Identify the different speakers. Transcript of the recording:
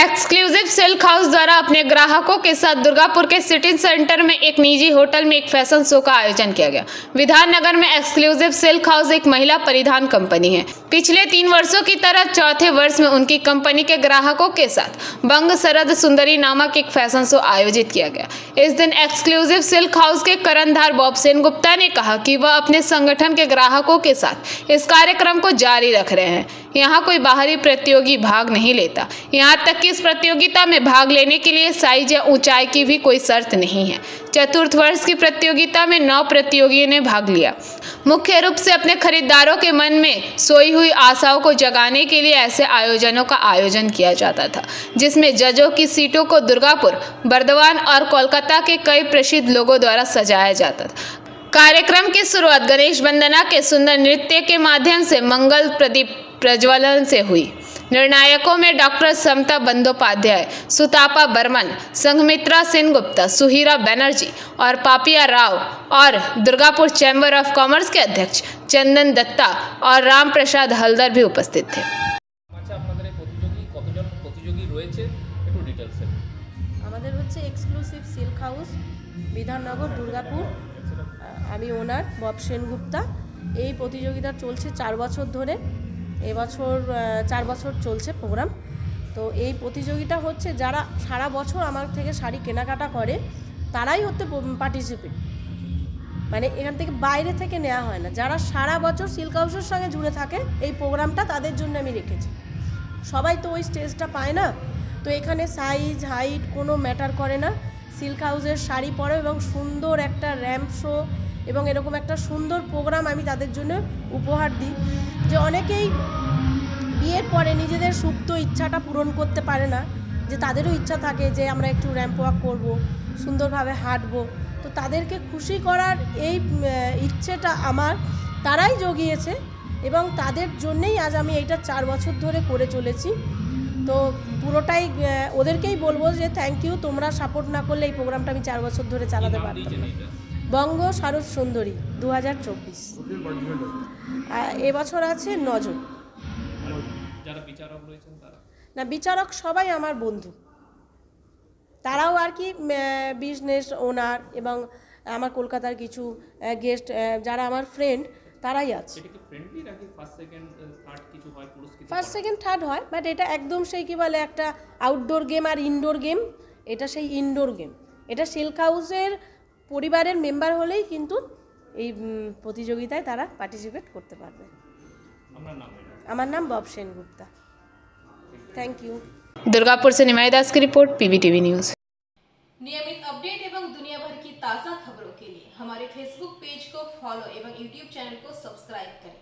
Speaker 1: Exclusive silk house द्वारा अपने ग्राहकों के साथ दुर्गापुर के सिटी सेंटर में एक निजी होटल में एक फैशन शो का आयोजन किया गया। विधाननगर में एक्सक्लूसिव सिल्क हाउस एक महिला परिधान कंपनी है। पिछले 3 वर्षों की तरह चौथे वर्ष में उनकी कंपनी के ग्राहकों के साथ बंग शरद सुंदरी नामक एक फैशन शो आयोजित किया गया। इस दिन एक्सक्लूसिव सिल्क हाउस के कर्णधार बॉब सेनगुप्ता ने कहा कि वह अपने संगठन के ग्राहकों के साथ इस कार्यक्रम को जारी रख रहे हैं। यहाँ कोई बाहरी प्रतियोगी भाग नहीं लेता। यहाँ तक कि इस प्रतियोगिता में भाग लेने के लिए साइज या ऊंचाई की भी कोई शर्त नहीं है। चतुर्थ वर्ष की प्रतियोगिता में 9 प्रतियोगियों ने भाग लिया। मुख्य रूप से अपने खरीदारों के मन में सोई हुई आशाओं को जगाने के लिए ऐसे आयोजनों का आयोजन किया जाता था, जिसमें जजों की सीटों को दुर्गापुर, बर्दवान और कोलकाता के कई प्रसिद्ध लोगों द्वारा सजाया जाता था। कार्यक्रम की शुरुआत गणेश वंदना के सुंदर नृत्य के माध्यम से मंगल प्रदीप प्रज्वलन से हुई। निर्णायकों में डॉक्टर समता बंदोपाध्याय, सुतापा बर्मन, संघमित्रा सेनगुप्ता, सुहीरा बनर्जी और पापिया राव और दुर्गापुर चैम्बर ऑफ कॉमर्स के अध्यक्ष चंदन दत्ता और राम प्रसाद हलदर भी उपस्थित थे।
Speaker 2: Exclusive silk house Bidhannagar Durgapur আমি ওনার বব সেনগুপ্তা। এই প্রতিযোগিতা চলছে 4 বছর ধরে। এবছর 4 বছর চলছে প্রোগ্রাম। তো এই প্রতিযোগিতা হচ্ছে যারা সারা বছর আমার থেকে শাড়ি কেনাকাটা করে তারাই হতে পার্টিসিপেট, মানে এখান থেকে বাইরে থেকে নেওয়া হয় না। যারা সারা বছর সিল্ক হাউসের সঙ্গে জুড়ে থাকে এই প্রোগ্রামটা তাদের জন্য আমি রেখেছি। সবাই তো ওই স্টেজটা পায় না, তো এখানে সাইজ হাইট কোনো ম্যাটার করে না। সিল্ক হাউসের শাড়ি পরো এবং সুন্দর একটা র্যাম্প শো এবং এরকম একটা সুন্দর প্রোগ্রাম আমি তাদের জন্য উপহার দিই। যে অনেকেই বিয়ের পরে নিজেদের সুপ্ত ইচ্ছাটা পূরণ করতে পারে না, যে তাদেরও ইচ্ছা থাকে যে আমরা একটু র্যাম্প ওয়াক করবো, সুন্দরভাবে হাঁটবো। তো তাদেরকে খুশি করার এই ইচ্ছেটা আমার তারাই জগিয়েছে এবং তাদের জন্যেই আজ আমি এইটা 4 বছর ধরে করে চলেছি। তো পুরোটাই ওদেরকেই বলবো যে থ্যাংক ইউ, তোমরা সাপোর্ট না করলে এই প্রোগ্রামটা আমি 4 বছর ধরে চালাতে পারতাম না। বঙ্গ শারদ সুন্দরী 2024। এবছর আছে 9 জন। না, বিচারক সবাই আমার বন্ধু, তারাও আর কি বিজনেস ওনার এবং আমার কলকাতার কিছু গেস্ট যারা আমার ফ্রেন্ড তারাই আছে। ফার্স্ট সেকেন্ড থার্ড হয়, বাট এটা একদম সেই কি বলে একটা আউটডোর গেম আর ইনডোর গেম। এটা সেই ইনডোর গেম। এটা সিল্ক হাউসের পরিবারের মেম্বার হলেই কিন্তু এই প্রতিযোগিতায় তারা পার্টিসিপেট করতে পারবে। আমার নাম Bob Sengupta. Thank you.
Speaker 1: Durgapur से निमाई दास की रिपोर्ट, पीबीटीवी न्यूज़।
Speaker 3: नियमित अपडेट एवं दुनिया भर की ताज़ा खबरों के लिए हमारे फेसबुक पेज को फॉलो एवं यूट्यूब चैनल को सब्सक्राइब करें।